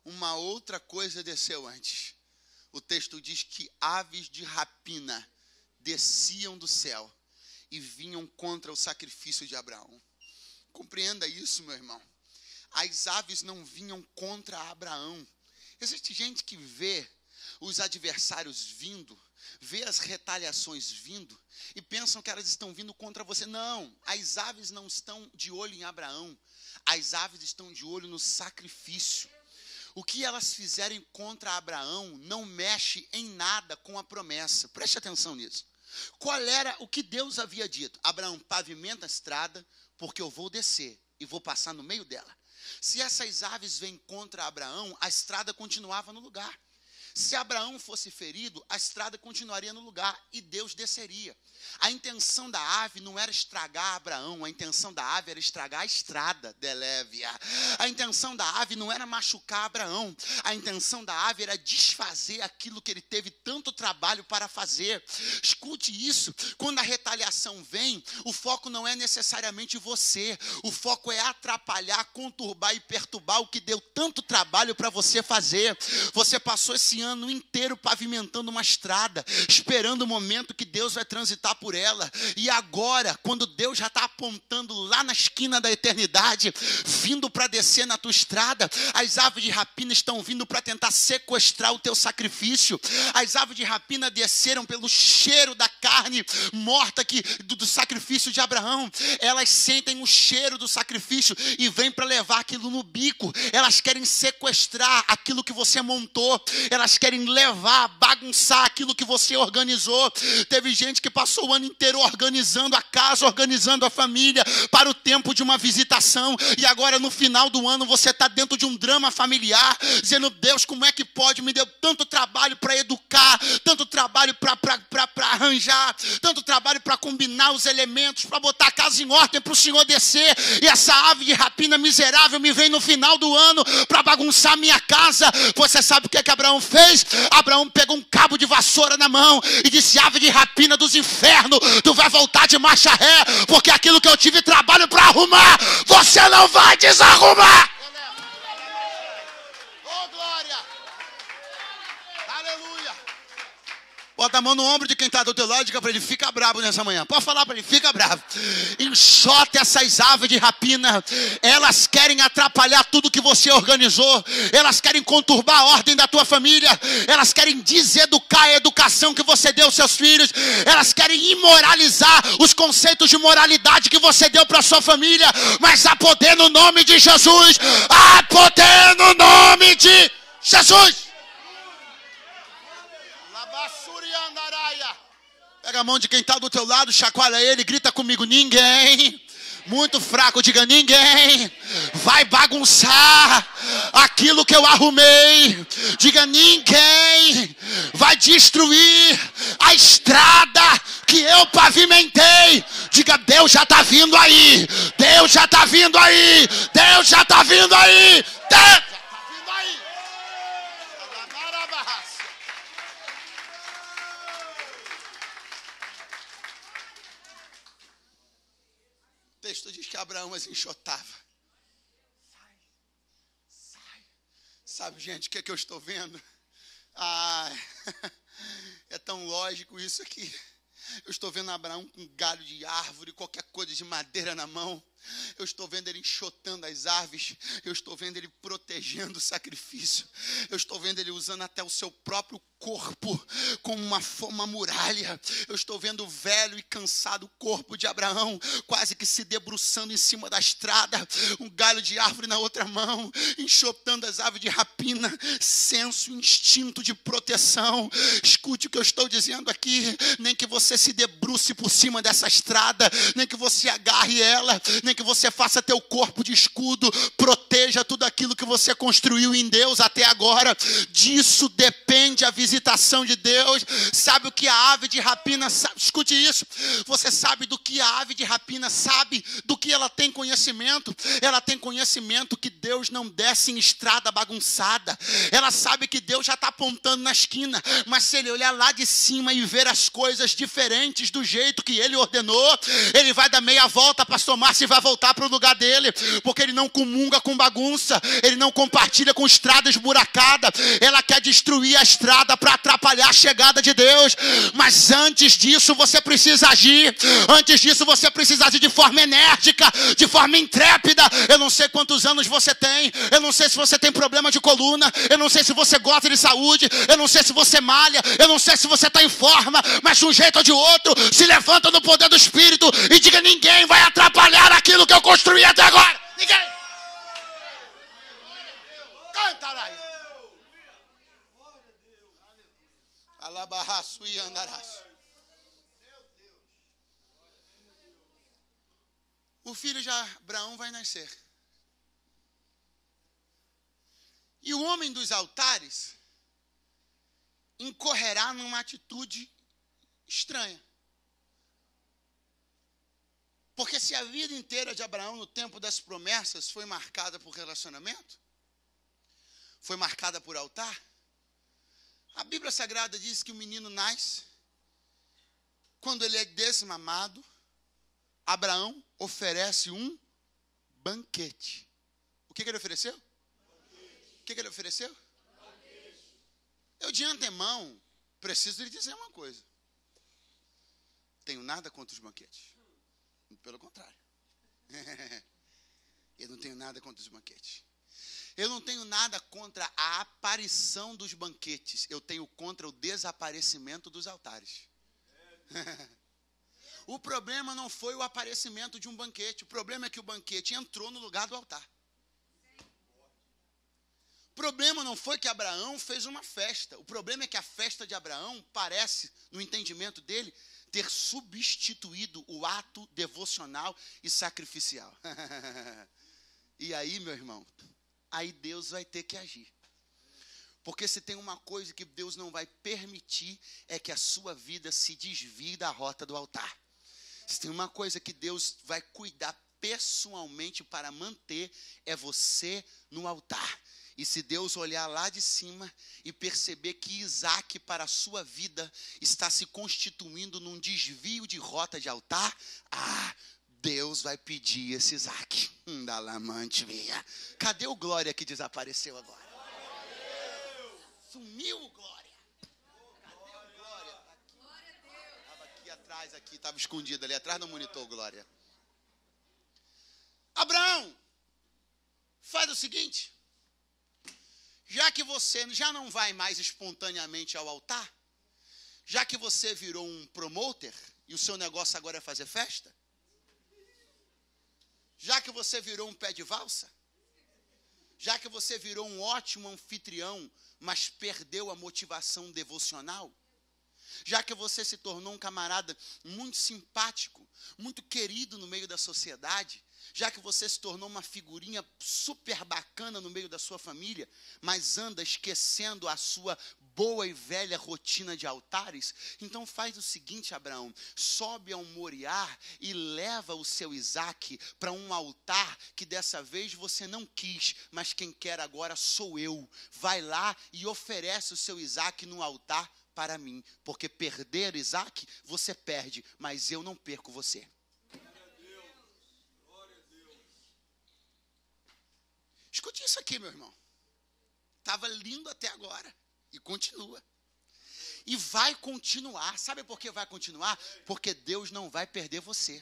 uma outra coisa desceu antes. O texto diz que aves de rapina desciam do céu e vinham contra o sacrifício de Abraão. Compreenda isso, meu irmão. As aves não vinham contra Abraão. Existe gente que vê os adversários vindo, vê as retaliações vindo e pensam que elas estão vindo contra você. Não, as aves não estão de olho em Abraão. As aves estão de olho no sacrifício. O que elas fizerem contra Abraão não mexe em nada com a promessa. Preste atenção nisso. Qual era o que Deus havia dito? Abraão, pavimenta a estrada, porque eu vou descer e vou passar no meio dela. Se essas aves vêm contra Abraão, a estrada continuava no lugar. Se Abraão fosse ferido, a estrada continuaria no lugar e Deus desceria. A intenção da ave não era estragar Abraão, a intenção da ave era estragar a estrada, Delévia. A intenção da ave não era machucar Abraão, a intenção da ave era desfazer aquilo que ele teve tanto trabalho para fazer. Escute isso, quando a retaliação vem, o foco não é necessariamente você, o foco é atrapalhar, conturbar e perturbar o que deu tanto trabalho para você fazer. Você passou esse ano inteiro pavimentando uma estrada, esperando o momento que Deus vai transitar por ela, e agora, quando Deus já está apontando lá na esquina da eternidade, vindo para descer na tua estrada, as aves de rapina estão vindo para tentar sequestrar o teu sacrifício. As aves de rapina desceram pelo cheiro da carne morta do sacrifício de Abraão. Elas sentem o cheiro do sacrifício e vêm para levar aquilo no bico. Elas querem sequestrar aquilo que você montou, elas querem levar, bagunçar aquilo que você organizou. Teve gente que passou o ano inteiro organizando a casa, organizando a família para o tempo de uma visitação, e agora no final do ano você está dentro de um drama familiar, dizendo: Deus, como é que pode? Me deu tanto trabalho para educar, tanto trabalho para arranjar, tanto trabalho para combinar os elementos, para botar a casa em ordem, para o Senhor descer, e essa ave de rapina miserável me vem no final do ano para bagunçar a minha casa. Você sabe o que é que Abraão fez? Abraão pegou um cabo de vassoura na mão e disse: ave de rapina dos infernos, tu vai voltar de marcha ré, porque aquilo que eu tive trabalho para arrumar, você não vai desarrumar. Oh, glória! Aleluia! Bota a mão no ombro de quem está do teu lado e diga para ele: fica bravo nessa manhã. Pode falar para ele: fica bravo. Enxota essas aves de rapina. Elas querem atrapalhar tudo que você organizou. Elas querem conturbar a ordem da tua família. Elas querem deseducar a educação que você deu aos seus filhos. Elas querem imoralizar os conceitos de moralidade que você deu para a sua família. Mas há poder no nome de Jesus. Há poder no nome de Jesus. Pega a mão de quem está do teu lado, chacoalha ele, grita comigo: ninguém, muito fraco, diga: ninguém vai bagunçar aquilo que eu arrumei. Diga: ninguém vai destruir a estrada que eu pavimentei. Diga: Deus já está vindo aí, Deus já está vindo aí, Deus já está vindo aí, Deus. O texto diz que Abraão as enxotava. Sai. Sabe, gente, o que é que eu estou vendo? É tão lógico isso aqui. Eu estou vendo Abraão com um galho de árvore, qualquer coisa de madeira na mão. Eu estou vendo ele enxotando as árvores. Eu estou vendo ele protegendo o sacrifício. Eu estou vendo ele usando até o seu próprio corpo como uma muralha. Eu estou vendo o velho e cansado corpo de Abraão quase que se debruçando em cima da estrada, um galho de árvore na outra mão, enxotando as aves de rapina. Senso, instinto de proteção. Escute o que eu estou dizendo aqui. Nem que você se debruce por cima dessa estrada, nem que você agarre ela, nem que você faça teu corpo de escudo, proteja tudo aquilo que você construiu em Deus até agora. Disso depende a visitação de Deus. Sabe o que a ave de rapina sabe? Escute isso. Você sabe do que a ave de rapina sabe? Do que ela tem conhecimento? Ela tem conhecimento que Deus não desce em estrada bagunçada. Ela sabe que Deus já está apontando na esquina, mas se ele olhar lá de cima e ver as coisas diferentes do jeito que ele ordenou, ele vai dar meia volta, pastor Márcio, e vai voltar para o lugar dele, porque ele não comunga com bagunça, ele não compartilha com estrada esburacada. Ela quer destruir a estrada para atrapalhar a chegada de Deus, mas antes disso você precisa agir, antes disso você precisa agir de forma enérgica, de forma intrépida. Eu não sei quantos anos você tem, eu não sei se você tem problema de coluna, eu não sei se você gosta de saúde, eu não sei se você malha, eu não sei se você está em forma, mas de um jeito ou de outro, se levanta no poder do Espírito e diga: ninguém vai atrapalhar aquilo que eu construí até agora. Ninguém. Cantarás. Alabarraço e andaraço. O filho de Abraão vai nascer. E o homem dos altares incorrerá numa atitude estranha. Porque se a vida inteira de Abraão no tempo das promessas foi marcada por relacionamento, foi marcada por altar, a Bíblia Sagrada diz que o menino nasce, quando ele é desmamado, Abraão oferece um banquete. O que ele ofereceu? O que ele ofereceu? Eu de antemão preciso lhe dizer uma coisa. Tenho nada contra os banquetes. Pelo contrário. Eu não tenho nada contra os banquetes. Eu não tenho nada contra a aparição dos banquetes. Eu tenho contra o desaparecimento dos altares. O problema não foi o aparecimento de um banquete. O problema é que o banquete entrou no lugar do altar. O problema não foi que Abraão fez uma festa. O problema é que a festa de Abraão parece, no entendimento dele, ter substituído o ato devocional e sacrificial. E aí, meu irmão, aí Deus vai ter que agir. Porque se tem uma coisa que Deus não vai permitir, é que a sua vida se desvie da rota do altar. Se tem uma coisa que Deus vai cuidar pessoalmente para manter, é você no altar. E se Deus olhar lá de cima e perceber que Isaac para a sua vida está se constituindo num desvio de rota de altar, Deus vai pedir esse Isaac. Cadê o Glória que desapareceu agora? Sumiu o Glória. Cadê o Glória? Estava aqui atrás, estava escondido ali atrás do monitor, Glória. Abraão, faz o seguinte. Já que você já não vai mais espontaneamente ao altar, já que você virou um promoter e o seu negócio agora é fazer festa, já que você virou um pé de valsa, já que você virou um ótimo anfitrião, mas perdeu a motivação devocional, já que você se tornou um camarada muito simpático, muito querido no meio da sociedade, já que você se tornou uma figurinha super bacana no meio da sua família, mas anda esquecendo a sua boa e velha rotina de altares, então faz o seguinte, Abraão, sobe ao Moriá e leva o seu Isaac para um altar que dessa vez você não quis, mas quem quer agora sou eu. Vai lá e oferece o seu Isaac no altar para mim, porque perder Isaac, você perde, mas eu não perco você. Escute isso aqui, meu irmão. Estava lindo até agora. E continua. E vai continuar. Sabe por que vai continuar? Porque Deus não vai perder você.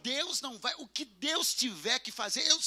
Deus não vai... O que Deus tiver que fazer... Eu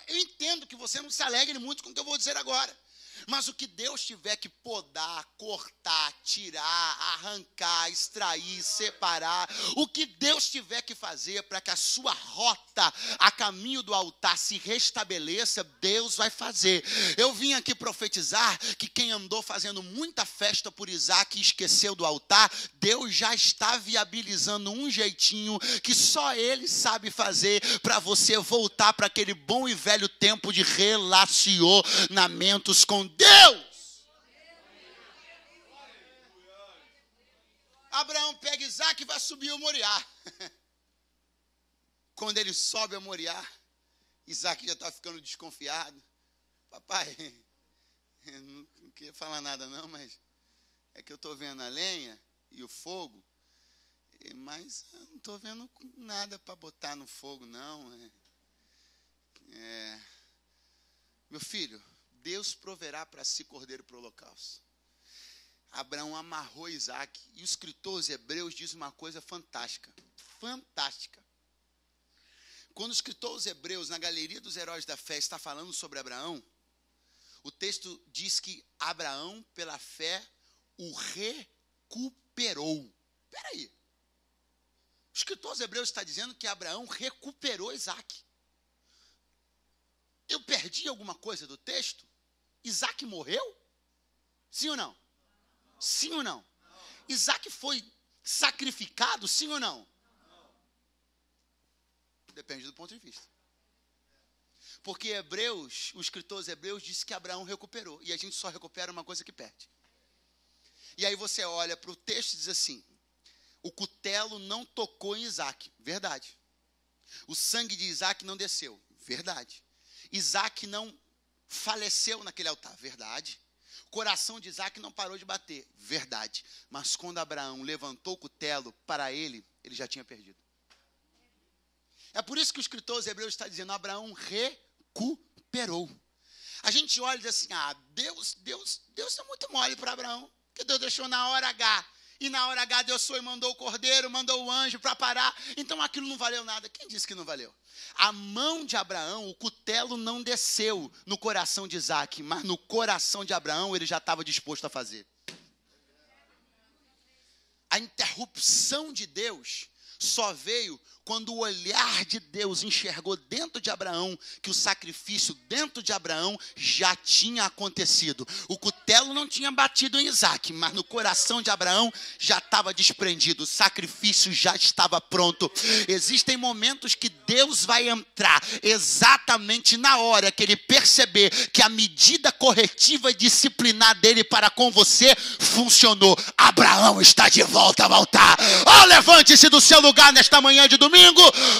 entendo que você não se alegre muito com o que eu vou dizer agora. Mas o que Deus tiver que podar, cortar, tirar, arrancar, extrair, separar, o que Deus tiver que fazer para que a sua rota a caminho do altar se restabeleça, Deus vai fazer. Eu vim aqui profetizar que quem andou fazendo muita festa por Isaac e esqueceu do altar, Deus já está viabilizando um jeitinho que só Ele sabe fazer para você voltar para aquele bom e velho tempo de relacionamentos com Deus. Abraão pega Isaac e vai subir o Moriá. Quando ele sobe a Moriá, Isaac já está ficando desconfiado. Papai, eu não queria falar nada não, mas é que eu estou vendo a lenha e o fogo, mas eu não estou vendo nada para botar no fogo não. Meu filho, Deus proverá para si cordeiro para o holocausto. Abraão amarrou Isaac, e o escritor aos Hebreus diz uma coisa fantástica, fantástica. Quando o escritor aos Hebreus, na galeria dos heróis da fé, está falando sobre Abraão, o texto diz que Abraão, pela fé, o recuperou. Espera aí. O escritor aos Hebreus está dizendo que Abraão recuperou Isaac. Eu perdi alguma coisa do texto? Isaac morreu? Sim ou não? Sim ou não? Isaac foi sacrificado, sim ou não? Depende do ponto de vista. Porque Hebreus, o escritor aos Hebreus disse que Abraão recuperou. E a gente só recupera uma coisa que perde. E aí você olha para o texto e diz assim: o cutelo não tocou em Isaac. Verdade. O sangue de Isaac não desceu. Verdade. Isaac não faleceu naquele altar. Verdade. O coração de Isaac não parou de bater. Verdade. Mas quando Abraão levantou o cutelo para ele já tinha perdido. É por isso que o escritor aos Hebreus está dizendo: Abraão recuperou. A gente olha e diz assim: Deus é muito mole para Abraão, que Deus deixou na hora H. E na hora H Deus foi e mandou o cordeiro, mandou o anjo para parar. Então aquilo não valeu nada. Quem disse que não valeu? A mão de Abraão, o cutelo não desceu no coração de Isaac, mas no coração de Abraão ele já estava disposto a fazer. A interrupção de Deus só veio quando o olhar de Deus enxergou dentro de Abraão que o sacrifício dentro de Abraão já tinha acontecido. O cutelo não tinha batido em Isaac, mas no coração de Abraão já estava desprendido. O sacrifício já estava pronto. Existem momentos que Deus vai entrar exatamente na hora que ele perceber que a medida corretiva e disciplinar dele para com você funcionou. Abraão está de volta ao altar. Levante-se do seu lugar nesta manhã de domingo,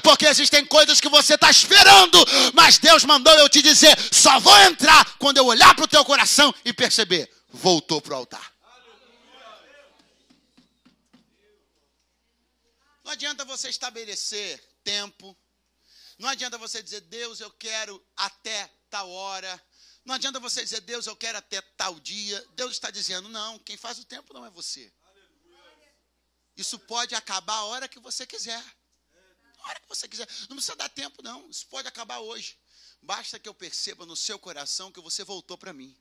porque existem coisas que você está esperando, mas Deus mandou eu te dizer: só vou entrar quando eu olhar para o teu coração e perceber, voltou para o altar. Não adianta você estabelecer tempo, não adianta você dizer: Deus, eu quero até tal hora, não adianta você dizer: Deus, eu quero até tal dia. Deus está dizendo: não, quem faz o tempo não é você. Isso pode acabar a hora que você quiser. A hora que você quiser. Não precisa dar tempo, não. Isso pode acabar hoje. Basta que eu perceba no seu coração que você voltou para mim.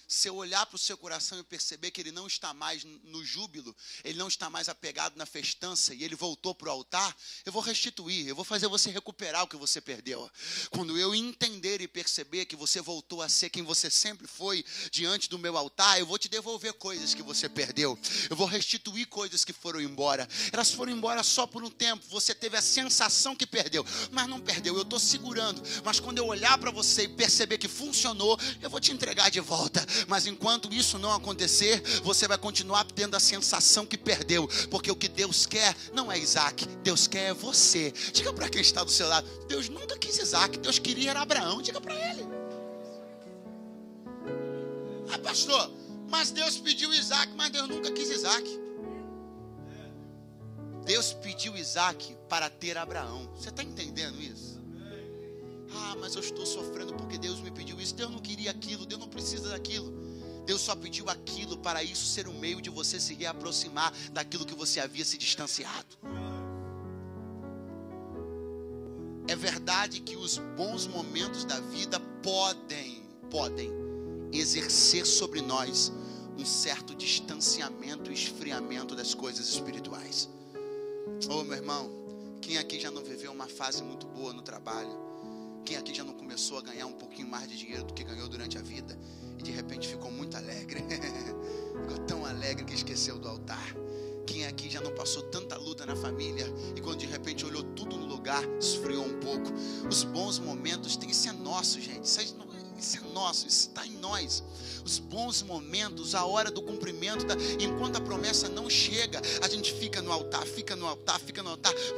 Se eu olhar para o seu coração e perceber que ele não está mais no júbilo, ele não está mais apegado na festança e ele voltou para o altar, eu vou restituir, eu vou fazer você recuperar o que você perdeu. Quando eu entender e perceber que você voltou a ser quem você sempre foi diante do meu altar, eu vou te devolver coisas que você perdeu. Eu vou restituir coisas que foram embora. Elas foram embora só por um tempo. Você teve a sensação que perdeu, mas não perdeu. Eu estou segurando. Mas quando eu olhar para você e perceber que funcionou, eu vou te entregar de volta. Mas enquanto isso não acontecer, você vai continuar tendo a sensação que perdeu. Porque o que Deus quer não é Isaac, Deus quer é você. Diga para quem está do seu lado: Deus nunca quis Isaac, Deus queria era Abraão. Diga para ele. Pastor, mas Deus pediu Isaac, mas Deus nunca quis Isaac. Deus pediu Isaac para ter Abraão. Você está entendendo isso? Mas eu estou sofrendo porque Deus me pediu isso. Deus não queria aquilo, Deus não precisa daquilo. Deus só pediu aquilo para isso ser um meio de você se reaproximar daquilo que você havia se distanciado. É verdade que os bons momentos da vida podem exercer sobre nós um certo distanciamento e esfriamento das coisas espirituais. Ô meu irmão, quem aqui já não viveu uma fase muito boa no trabalho? Quem aqui já não começou a ganhar um pouquinho mais de dinheiro do que ganhou durante a vida e de repente ficou muito alegre? Ficou tão alegre que esqueceu do altar. Quem aqui já não passou tanta luta na família e quando de repente olhou tudo no lugar, esfriou um pouco? Os bons momentos isso é nosso, gente. Isso é nosso, isso está em nós. Os bons momentos, a hora do cumprimento, enquanto a promessa não chega, a gente fica no altar,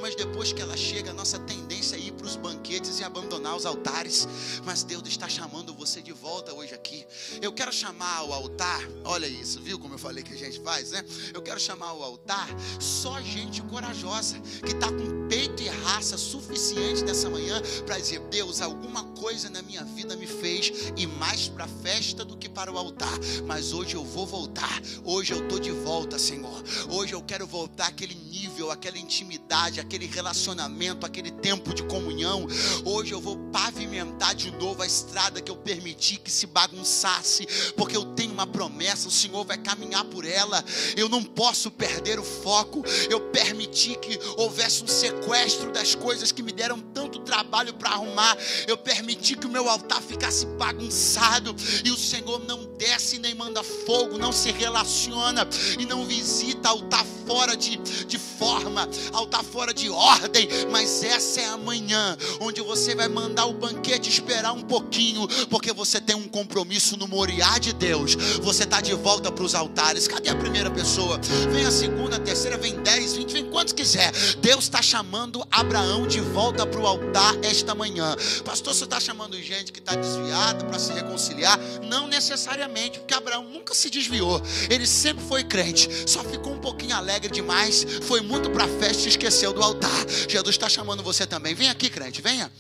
mas depois que ela chega, a nossa tendência é ir para os banquetes e abandonar os altares. Mas Deus está chamando você de volta hoje aqui. Eu quero chamar ao altar, olha isso, viu como eu falei que a gente faz, né? Eu quero chamar ao altar só gente corajosa, que está com peito e raça suficiente nessa manhã para dizer: Deus, alguma coisa na minha vida me fez ir mais para a festa do que para o altar, mas hoje eu vou voltar. Hoje eu estou de volta, Senhor. Hoje eu quero voltar àquele nível, aquela intimidade, aquele relacionamento, aquele tempo de comunhão. Hoje eu vou pavimentar de novo a estrada que eu permiti que se bagunçasse, porque eu tenho uma promessa, o Senhor vai caminhar por ela. Eu não posso perder o foco. Eu permiti que houvesse um sequestro das coisas que me deram tanto trabalho para arrumar. Eu permiti que o meu altar ficasse bagunçado, e o Senhor não desce nem manda fogo, não se relaciona e não visita altar fora de forma, altar fora de ordem. Mas essa é a manhã onde você vai mandar o banquete esperar um pouquinho, porque você tem um compromisso no Moriá de Deus. Você está de volta para os altares. Cadê a primeira pessoa? Vem a segunda, a terceira, vem 10, 20, vem quantos quiser. Deus está chamando Abraão de volta para o altar esta manhã. Pastor, você está chamando gente que está desviada para se reconciliar? Não necessariamente, porque Abraão nunca se desviou. Ele sempre foi crente, só ficou um pouquinho alegre demais, foi muito para a festa e esqueceu do altar. Jesus está chamando você também. Vem aqui, crente, venha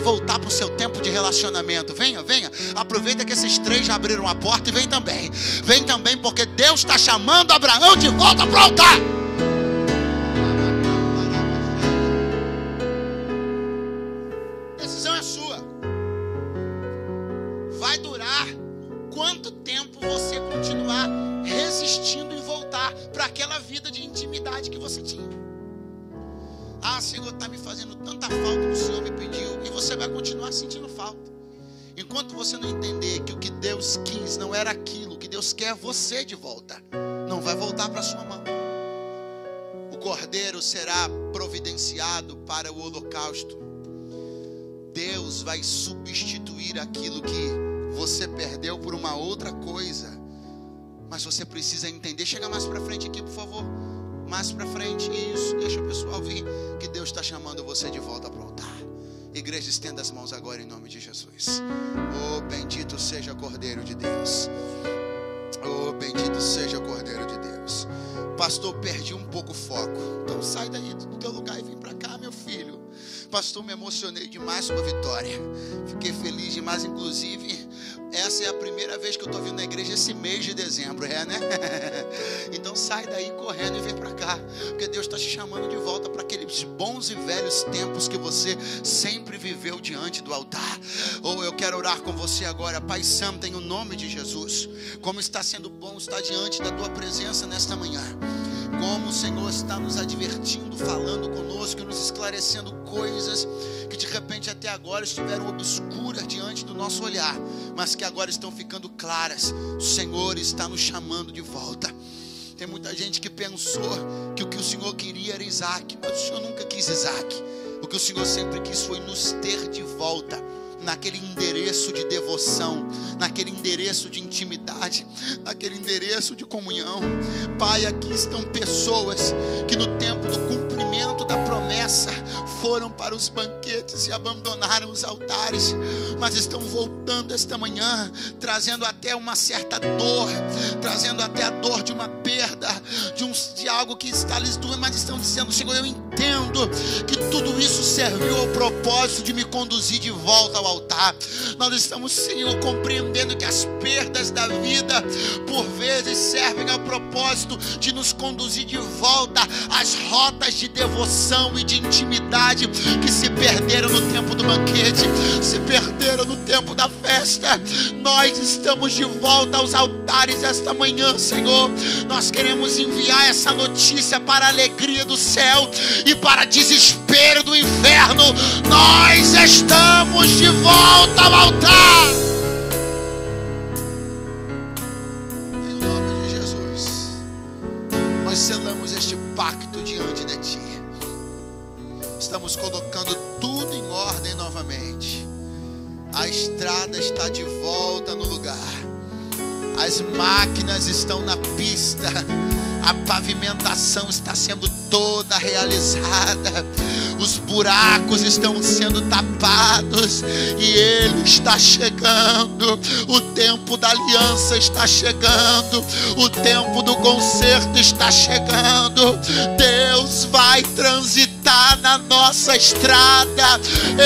voltar para o seu tempo de relacionamento. Venha, aproveita que esses 3 já abriram a porta e vem também, porque Deus está chamando Abraão de volta para o altar. Decisão é sua. Vai durar quanto tempo você continuar resistindo em voltar para aquela vida de intimidade que você tinha. Ah, Senhor, está me fazendo tanta falta que o Senhor me pediu, e você vai continuar sentindo falta. Enquanto você não entender que o que Deus quis não era aquilo, que Deus quer você de volta, não vai voltar para a sua mão. O cordeiro será providenciado para o holocausto. Deus vai substituir aquilo que você perdeu por uma outra coisa. Mas você precisa entender. Chega mais para frente aqui, por favor. Mais para frente, isso, deixa o pessoal vir, que Deus está chamando você de volta para o altar. Igreja, estenda as mãos agora em nome de Jesus. Oh, bendito seja o Cordeiro de Deus. Oh, bendito seja o Cordeiro de Deus. Pastor, perdi um pouco o foco. Então sai daí do teu lugar e vem para cá, meu filho. Pastor, me emocionei demais com a vitória. Fiquei feliz demais, inclusive. Essa é a primeira vez que eu estou vindo na igreja esse mês de dezembro, né? Então sai daí correndo e vem para cá, porque Deus está te chamando de volta para aqueles bons e velhos tempos que você sempre viveu diante do altar. Ou eu quero orar com você agora. Pai Santo, em o nome de Jesus, como está sendo bom estar diante da tua presença nesta manhã. Como o Senhor está nos advertindo, falando conosco, nos esclarecendo coisas que de repente até agora estiveram obscuras diante do nosso olhar, mas que agora estão ficando claras. O Senhor está nos chamando de volta. Tem muita gente que pensou que o que o Senhor queria era Isaac, mas o Senhor nunca quis Isaac. O que o Senhor sempre quis foi nos ter de volta, naquele endereço de devoção, naquele endereço de intimidade, naquele endereço de comunhão. Pai, aqui estão pessoas que no tempo do cumprimento da promessa foram para os banquetes e abandonaram os altares, mas estão voltando esta manhã, trazendo até uma certa dor, trazendo até a dor de uma perda, de algo que está lhes doendo, mas estão dizendo: Senhor, eu entendo entendo que tudo isso serviu ao propósito de me conduzir de volta ao altar. Nós estamos, Senhor, compreendendo que as perdas da vida, por vezes, servem ao propósito de nos conduzir de volta às rotas de devoção e de intimidade que se perderam no tempo do banquete, se perderam no tempo da festa. Nós estamos de volta aos altares esta manhã, Senhor. Nós queremos enviar essa notícia para a alegria do céu e para desespero do inferno. Nós estamos de volta ao altar. Em nome de Jesus, nós selamos este pacto diante de Ti. Estamos colocando tudo em ordem novamente. A estrada está de volta no lugar. As máquinas estão na pista. A pavimentação está sendo toda realizada. Os buracos estão sendo tapados. E Ele está chegando. O tempo da aliança está chegando. O tempo do conserto está chegando. Deus vai transitar na nossa estrada.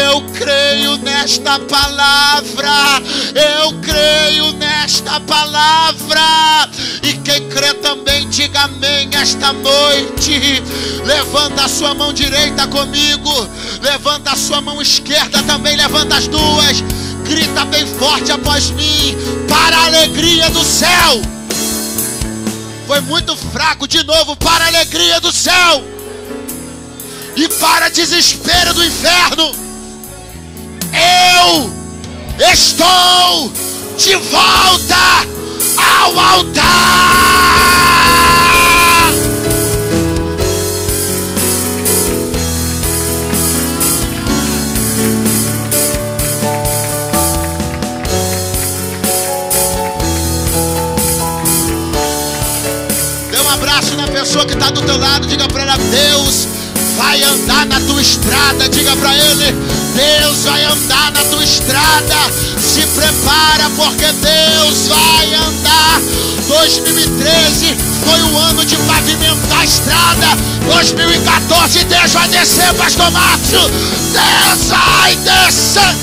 Eu creio nesta palavra. Eu creio nesta palavra. E quem crê também diga amém esta noite. Levanta a sua mão direita comigo. Levanta a sua mão esquerda também. Levanta as duas. Grita bem forte após mim. Para a alegria do céu. Foi muito fraco. De novo. Para a alegria do céu e para desespero do inferno, eu estou de volta ao altar. Dê um abraço na pessoa que está do teu lado. Diga para ela: Deus vai andar na tua estrada. Diga para ele: Deus vai andar na tua estrada. Se prepara, porque Deus vai andar. 2013 foi o ano de pavimentar a estrada. 2014 Deus vai descer, pastor Márcio. Deus vai descer.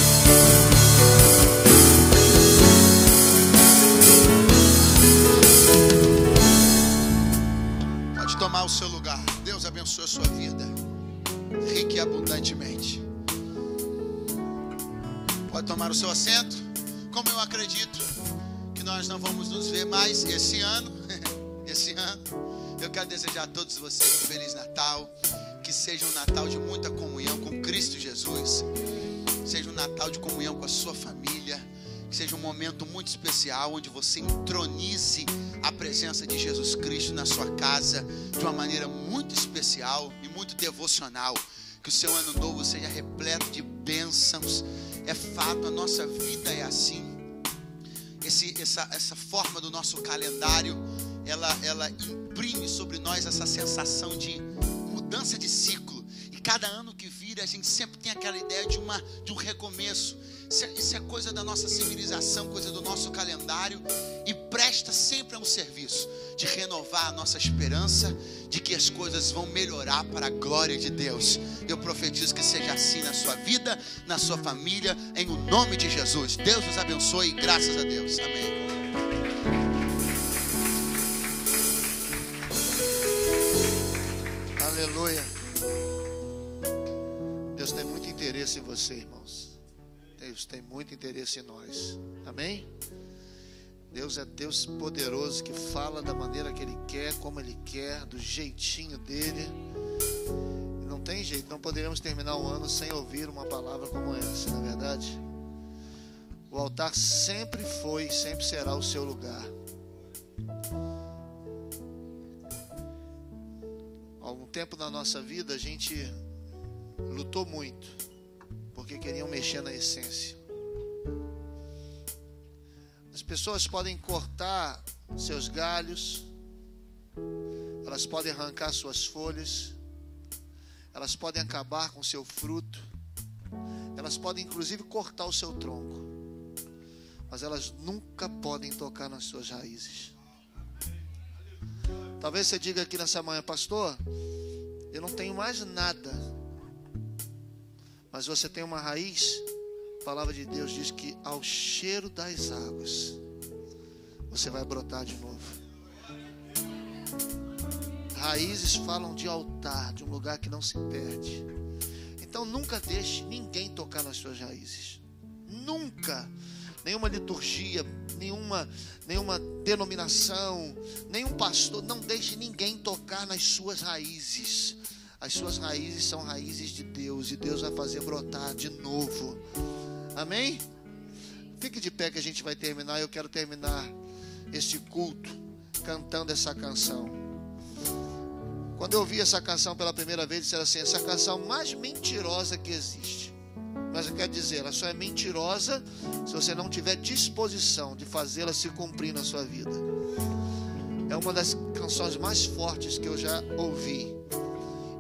Pode tomar o seu lugar. Deus abençoe a sua vida rica e abundantemente. Pode tomar o seu assento. Como eu acredito que nós não vamos nos ver mais esse ano, eu quero desejar a todos vocês um Feliz Natal. Que seja um Natal de muita comunhão com Cristo Jesus. Seja um Natal de comunhão com a sua família. Que seja um momento muito especial, onde você entronize a presença de Jesus Cristo na sua casa de uma maneira muito especial e muito devocional. Que o seu ano novo seja repleto de bênçãos. É fato, a nossa vida é assim. Essa forma do nosso calendário, ela imprime sobre nós essa sensação de mudança de ciclo. E cada ano que vira, a gente sempre tem aquela ideia de um recomeço. Isso é coisa da nossa civilização, coisa do nosso calendário, e presta sempre a um serviço de renovar a nossa esperança de que as coisas vão melhorar para a glória de Deus. Eu profetizo que seja assim na sua vida, na sua família, em o nome de Jesus. Deus nos abençoe, graças a Deus. Amém. Aleluia. Deus tem muito interesse em você, irmãos. Deus tem muito interesse em nós. Amém? Deus é Deus poderoso, que fala da maneira que Ele quer, como Ele quer, do jeitinho dEle. Não tem jeito, não poderíamos terminar o ano sem ouvir uma palavra como essa, não é verdade? O altar sempre foi e sempre será o seu lugar. Há algum tempo na nossa vida a gente lutou muito, porque queriam mexer na essência. As pessoas podem cortar seus galhos, elas podem arrancar suas folhas, elas podem acabar com seu fruto, elas podem inclusive cortar o seu tronco, mas elas nunca podem tocar nas suas raízes. Talvez você diga aqui nessa manhã: pastor, eu não tenho mais nada. Mas você tem uma raiz. A palavra de Deus diz que ao cheiro das águas você vai brotar de novo. Raízes falam de altar, de um lugar que não se perde. Então nunca deixe ninguém tocar nas suas raízes. Nunca. Nenhuma liturgia, nenhuma denominação, nenhum pastor, não deixe ninguém tocar nas suas raízes. As suas raízes são raízes de Deus, e Deus vai fazer brotar de novo. Amém? Fique de pé que a gente vai terminar. Eu quero terminar este culto cantando essa canção. Quando eu ouvi essa canção pela primeira vez, disseram assim: essa canção mais mentirosa que existe. Mas eu quero dizer, ela só é mentirosa se você não tiver disposição de fazê-la se cumprir na sua vida. É uma das canções mais fortes que eu já ouvi,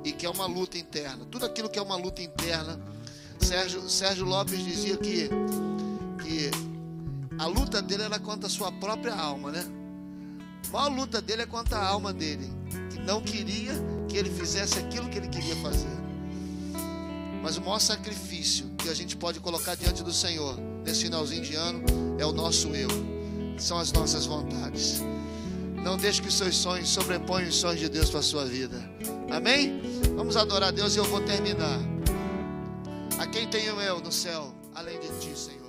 e que é uma luta interna. Tudo aquilo que é uma luta interna. Sérgio Lopes dizia que a luta dele era contra a sua própria alma, né? A maior luta dele é contra a alma dele, que não queria que ele fizesse aquilo que ele queria fazer. Mas o maior sacrifício que a gente pode colocar diante do Senhor nesse finalzinho de ano é o nosso eu, são as nossas vontades. Não deixe que os seus sonhos sobreponham os sonhos de Deus para a sua vida. Amém? Vamos adorar a Deus e eu vou terminar. A quem tenho eu no céu, além de ti, Senhor?